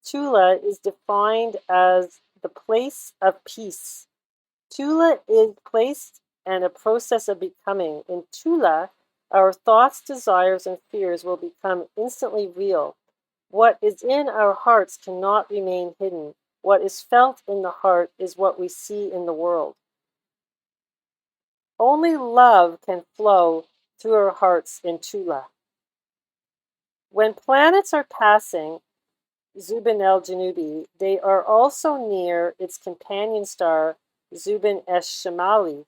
S1: Tula is defined as the place of peace. Tula is placed and a process of becoming. In Tula, our thoughts, desires, and fears will become instantly real. What is in our hearts cannot remain hidden. What is felt in the heart is what we see in the world. Only love can flow through our hearts in Tula. When planets are passing Zubin el-Janubi, they are also near its companion star Zubin esh-Shemali,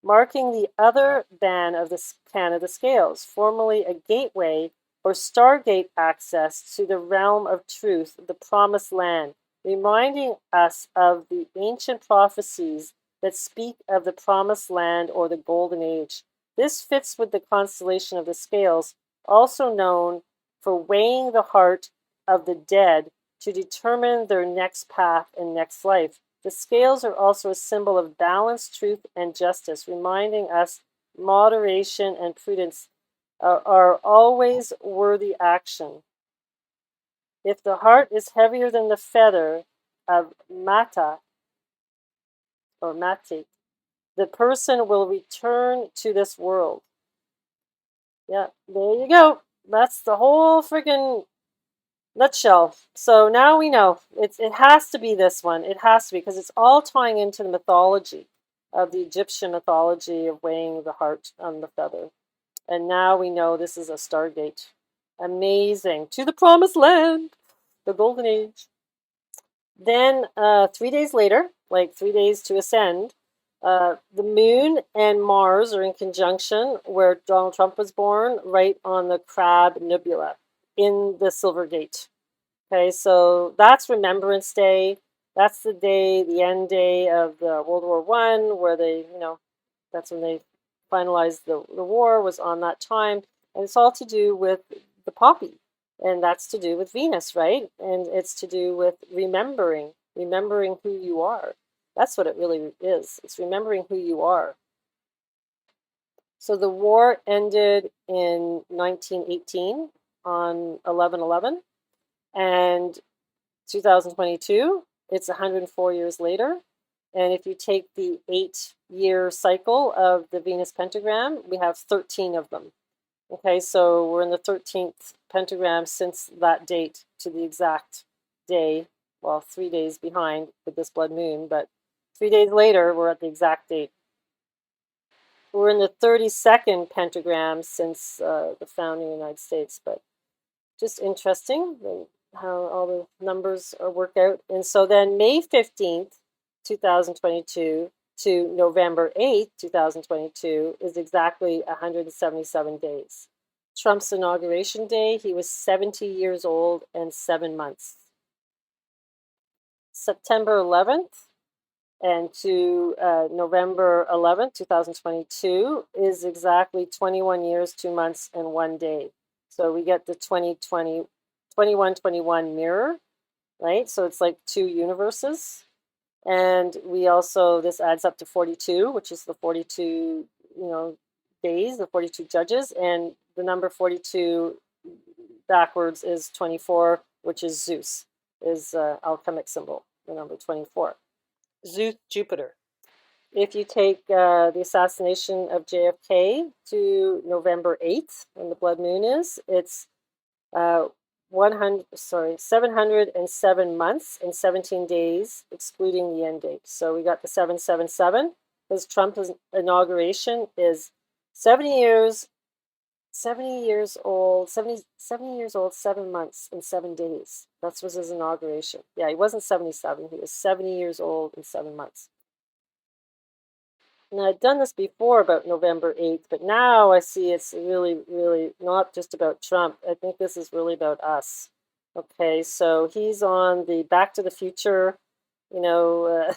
S1: marking the other band of the Canada scales, formerly a gateway or stargate access to the realm of truth, the promised land, reminding us of the ancient prophecies that speak of the promised land or the golden age. This fits with the constellation of the scales, also known for weighing the heart of the dead to determine their next path and next life. The scales are also a symbol of balance, truth, and justice, reminding us moderation and prudence are always worthy action. If the heart is heavier than the feather of Mata or Mate, the person will return to this world. Yeah, there you go. That's the whole freaking nutshell. So now we know it has to be this one. It has to be, because it's all tying into the mythology of the Egyptian mythology of weighing the heart on the feather. And now we know this is a stargate. Amazing. To the promised land, the golden age. Then 3 days later, like 3 days to ascend, the moon and Mars are in conjunction where Donald Trump was born, right on the Crab Nebula in the Silver Gate. Okay, so that's Remembrance Day. That's the day, the end day of the World War I, where they, that's when they finalized the war, was on that time. And it's all to do with the poppy. And that's to do with Venus, right? And it's to do with remembering who you are. That's what it really is. It's remembering who you are. So the war ended in 1918 on 11/11, and 2022, it's 104 years later. And if you take the 8-year cycle of the Venus pentagram, we have 13 of them. Okay, so we're in the 13th pentagram since that date to the exact day. Well, 3 days behind with this blood moon, but 3 days later, we're at the exact date. We're in the 32nd pentagram since the founding of the United States, but just interesting how all the numbers work out. And so then May 15th, 2022 to November 8th, 2022 is exactly 177 days. Trump's inauguration day, he was 70 years old and 7 months. September 11th and to November 11th, 2022 is exactly 21 years, 2 months, and 1 day. So we get the 2020, 2121 mirror, right? So it's like 2 universes. And we also, this adds up to 42, which is the 42, days, the 42 judges. And the number 42 backwards is 24, which is Zeus, is alchemic symbol, the number 24. Zeus, Jupiter. If you take the assassination of JFK to November 8th, when the blood moon is, it's 707 months and 17 days, excluding the end date. So we got the 777, because Trump's inauguration is 70 years old, 70 years old, 7 months and 7 days. That was his inauguration. Yeah, he wasn't 77, he was 70 years old and 7 months. And I'd done this before about November 8th, but now I see it's really, really not just about Trump. I think this is really about us. Okay, so he's on the Back to the Future, 0000.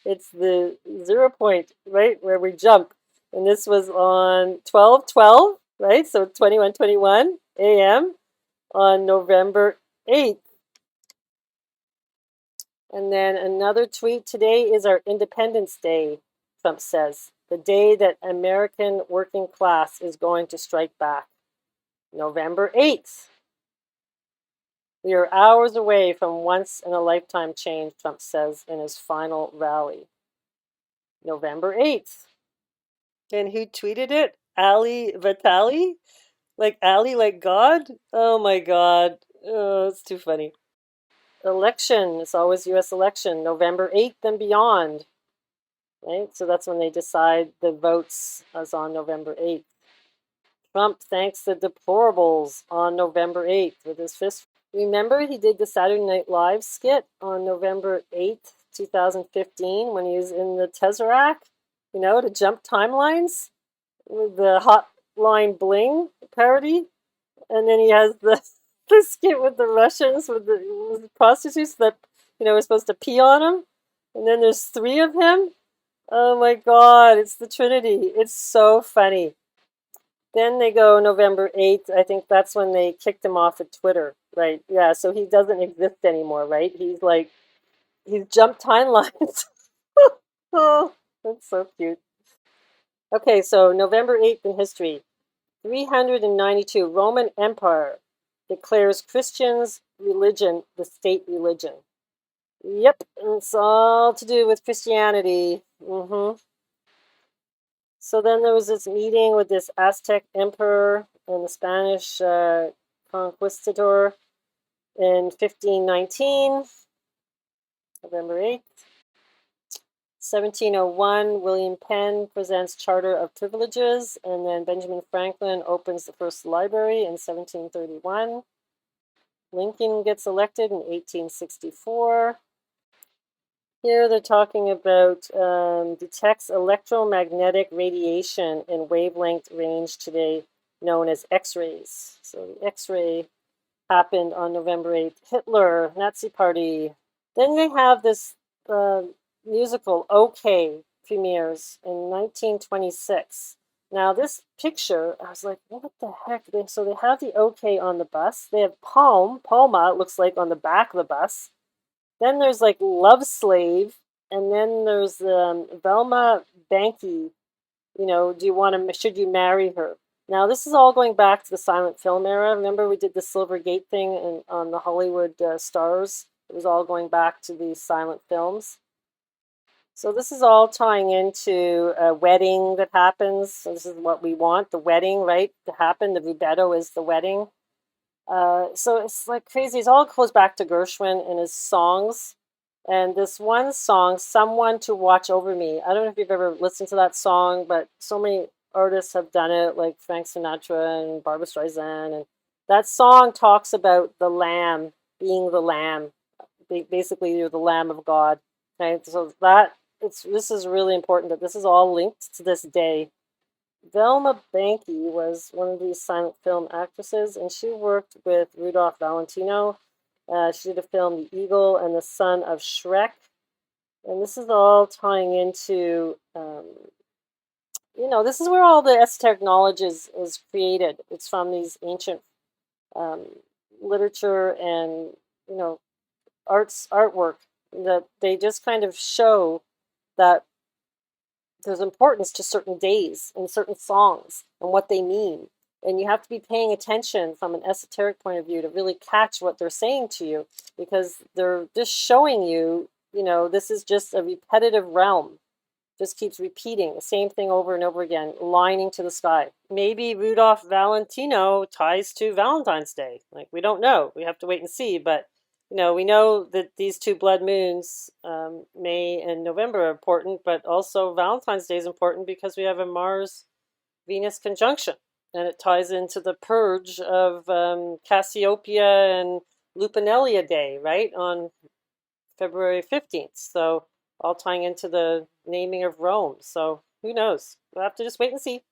S1: It's the 0 point, right, where we jump. And this was on 12/12, right? So 21:21 a.m. on November 8th. And then another tweet, today is our Independence Day, Trump says. The day that American working class is going to strike back. November 8th. We are hours away from once in a lifetime change, Trump says in his final rally. November 8th. And who tweeted it? Ali Vitali? Like Ali, like God? Oh my God. Oh, it's too funny. Election, it's always US election, November 8th and beyond. Right? So that's when they decide the votes as on November 8th. Trump thanks the deplorables on November 8th with his fist. Remember he did the Saturday Night Live skit on November 8th, 2015 when he was in the Tesseract, to jump timelines with the Hotline Bling parody. And then he has the skit with the Russians, with the prostitutes that, were supposed to pee on him. And then there's 3 of him. Oh my God, it's the Trinity. It's so funny. Then they go November 8th. I think that's when they kicked him off of Twitter, right? Yeah, so he doesn't exist anymore, right? He's jumped timelines. Oh, that's so cute. Okay, so November 8th in history. 392, Roman Empire declares Christians' religion the state religion. Yep, it's all to do with Christianity. So then there was this meeting with this Aztec emperor and the Spanish conquistador in 1519, November 8th. 1701, William Penn presents Charter of Privileges, and then Benjamin Franklin opens the first library in 1731. Lincoln gets elected in 1864. Here they're talking about detects electromagnetic radiation in wavelength range today known as X-rays. So the X-ray happened on November 8th. Hitler, Nazi Party. Then they have this musical, OK, premieres in 1926. Now this picture, I was like, what the heck? So they have the OK on the bus. They have Palma, it looks like, on the back of the bus. Then there's like Love Slave, and then there's Velma Banky. You know, should you marry her? Now, this is all going back to the silent film era. Remember, we did the Silvergate thing on the Hollywood stars. It was all going back to these silent films. So this is all tying into a wedding that happens. So this is what we want, the wedding, right, to happen. The Rubetto is the wedding. So it's like crazy. It all goes back to Gershwin and his songs. And this one song, Someone to Watch Over Me. I don't know if you've ever listened to that song, but so many artists have done it, like Frank Sinatra and Barbra Streisand. And that song talks about the lamb, being the lamb. Basically, you're the lamb of God. Okay, so this is really important that this is all linked to this day. Velma Banky was one of these silent film actresses, and she worked with Rudolph Valentino. She did a film, The Eagle and the Son of Shrek. And this is all tying into, this is where all the esoteric knowledge is created. It's from these ancient literature and, artwork that they just kind of show that there's importance to certain days and certain songs and what they mean. And you have to be paying attention from an esoteric point of view to really catch what they're saying to you, because they're just showing you, this is just a repetitive realm. Just keeps repeating the same thing over and over again, lining to the sky. Maybe Rudolph Valentino ties to Valentine's Day. Like, we don't know. We have to wait and see. But, we know that these two blood moons, May and November, are important, but also Valentine's Day is important because we have a Mars-Venus conjunction. And it ties into the purge of Cassiopeia and Lupercalia Day, right, on February 15th. So all tying into the naming of Rome. So who knows? We'll have to just wait and see.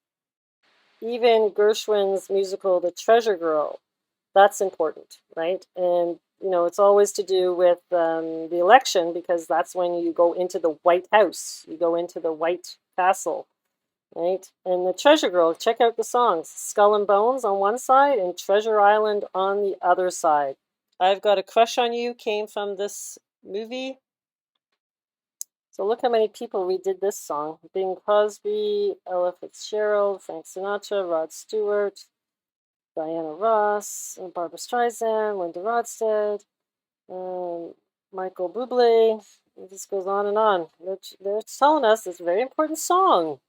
S1: Even Gershwin's musical, The Treasure Girl, that's important, right? And, it's always to do with the election, because that's when you go into the White House. You go into the White Castle. Right? And The Treasure Girl, check out the songs. Skull and Bones on one side and Treasure Island on the other side. I've Got a Crush on You came from this movie. So look how many people redid this song. Bing Crosby, Ella Fitzgerald, Frank Sinatra, Rod Stewart, Diana Ross, Barbra Streisand, Linda Ronstadt, Michael Bublé. This goes on and on. They're telling us it's a very important song.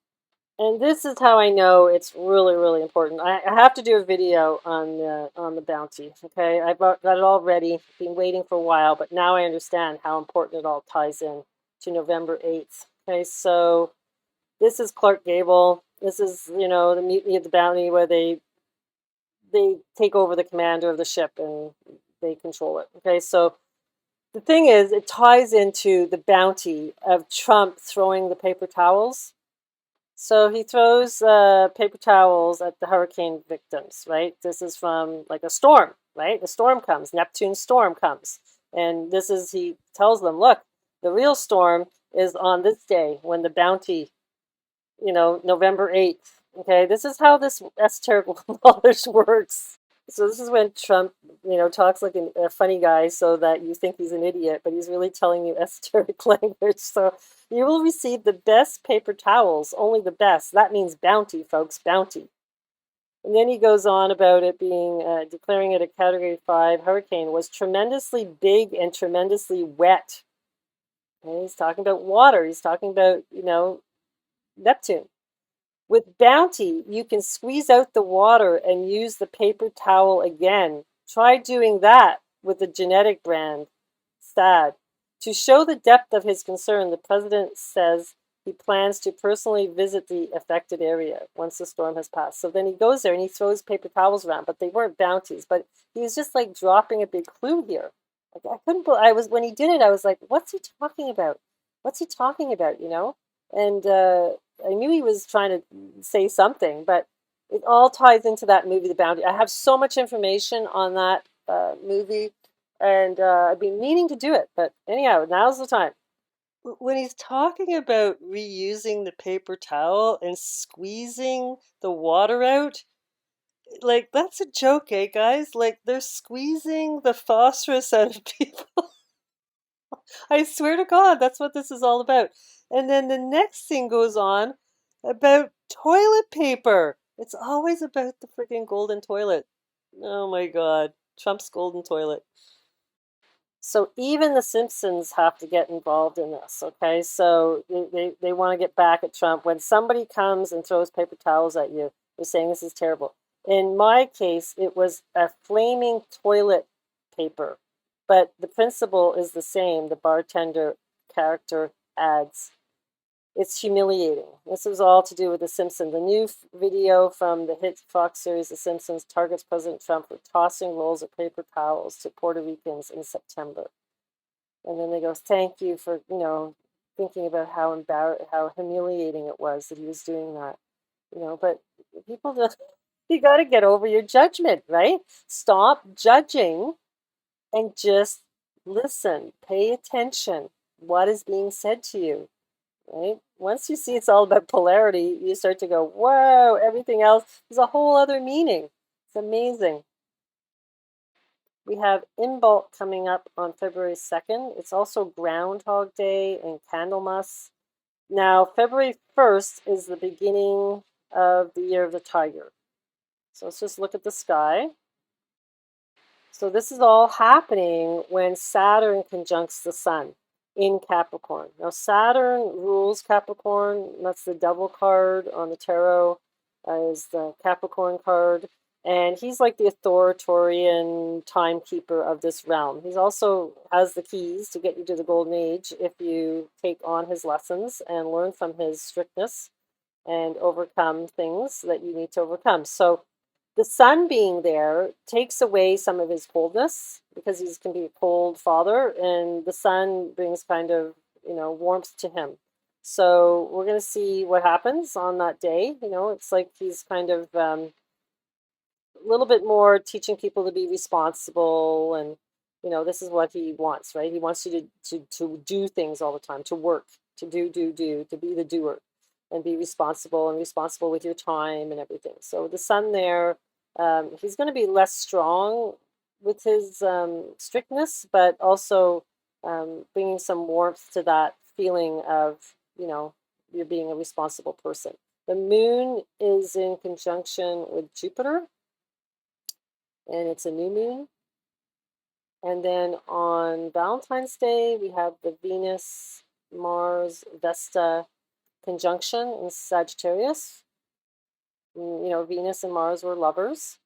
S1: And this is how I know it's really, really important. I have to do a video on the bounty. Okay, I've got it all ready. Been waiting for a while, but now I understand how important it all ties in to November 8th. Okay, so this is Clark Gable. This is the mutiny of the bounty, where they take over the commander of the ship and they control it. Okay, so the thing is, it ties into the bounty of Trump throwing the paper towels. So he throws paper towels at the hurricane victims, right? This is from like a storm, right? The storm comes, Neptune's storm comes. And he tells them, look, the real storm is on this day when the bounty, November 8th. Okay, this is how this esoteric knowledge works. So this is when Trump, talks like a funny guy so that you think he's an idiot, but he's really telling you esoteric language. So you will receive the best paper towels, only the best. That means bounty, folks, bounty. And then he goes on about it being, declaring it a Category 5 hurricane was tremendously big and tremendously wet. And he's talking about water. He's talking about, Neptune. With bounty, you can squeeze out the water and use the paper towel again. Try doing that with the genetic brand, SAD. To show the depth of his concern, the president says He plans to personally visit the affected area once the storm has passed. So then he goes there and he throws paper towels around, but they weren't bounties. But he was just like dropping a big clue here. Like, I couldn't. I was when he did it. I was like, "What's he talking about? What's he talking about?" You know. And I knew he was trying to say something, but it all ties into that movie, The Bounty. I have so much information on that movie, and I've been meaning to do it. But anyhow, now's the time. When he's talking about reusing the paper towel and squeezing the water out, like that's a joke, eh, guys? Like they're squeezing the phosphorus out of people. I swear to God, that's what this is all about. And then the next thing goes on about toilet paper. It's always about the freaking golden toilet. Oh my God. Trump's golden toilet. So even the Simpsons have to get involved in this, okay? So they want to get back at Trump. When somebody comes and throws paper towels at you, they're saying this is terrible. In my case, it was a flaming toilet paper, but the principle is the same. The bartender character adds. It's humiliating. This was all to do with The Simpsons. The new video from the hit Fox series The Simpsons targets President Trump for tossing rolls of paper towels to Puerto Ricans in September. And then they go, "Thank you for, thinking about how humiliating it was that he was doing that." But people just, you got to get over your judgment, right? Stop judging and just listen. Pay attention. What is being said to you? Right? Once you see it's all about polarity, you start to go, whoa, everything else is a whole other meaning. It's amazing. We have Imbolc coming up on February 2nd. It's also Groundhog Day and Candlemas. Now, February 1st is the beginning of the year of the tiger. So let's just look at the sky. So this is all happening when Saturn conjuncts the sun in Capricorn. Now, Saturn rules Capricorn. That's the devil card on the tarot, is the Capricorn card. And he's like the authoritarian timekeeper of this realm. He's also has the keys to get you to the golden age if you take on his lessons and learn from his strictness and overcome things that you need to overcome. So the sun being there takes away some of his coldness because he can be a cold father, and the sun brings kind of, warmth to him. So we're going to see what happens on that day. It's like he's kind of a little bit more teaching people to be responsible, and this is what he wants, right? He wants you to do things all the time, to work, to do, to be the doer, and be responsible with your time and everything. So the sun there, he's going to be less strong with his strictness, but also bringing some warmth to that feeling of, you're being a responsible person. The moon is in conjunction with Jupiter, and it's a new moon. And then on Valentine's Day, we have the Venus, Mars, Vesta conjunction in Sagittarius. Venus and Mars were lovers.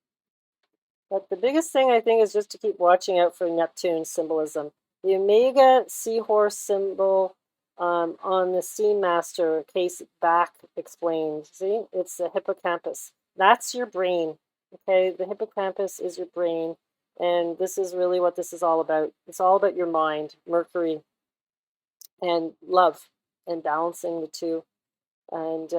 S1: But the biggest thing I think is just to keep watching out for Neptune symbolism. The Omega seahorse symbol on the Steam Master case back explained. See, it's the hippocampus. That's your brain. Okay, the hippocampus is your brain. And this is really what this is all about. It's all about your mind, Mercury, and love, and balancing the two. And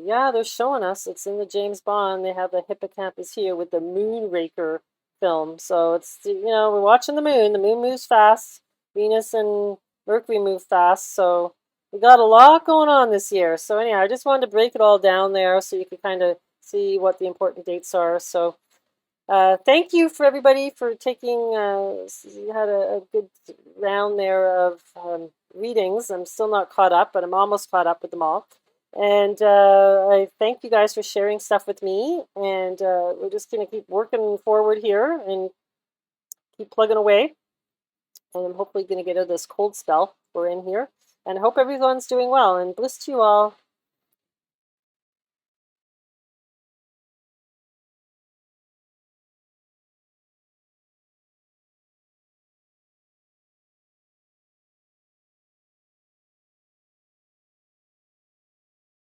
S1: yeah, they're showing us. It's in the James Bond. They have the hippocampus here with the Moonraker film. So it's, we're watching the moon. The moon moves fast. Venus and Mercury move fast. So we got a lot going on this year. So anyhow, I just wanted to break it all down there so you could kind of see what the important dates are. So thank you for everybody for taking, you had a good round there of readings. I'm still not caught up, but I'm almost caught up with them all. And I thank you guys for sharing stuff with me. And we're just going to keep working forward here and keep plugging away. And I'm hopefully going to get out of this cold spell we're in here. And I hope everyone's doing well. And bliss to you all.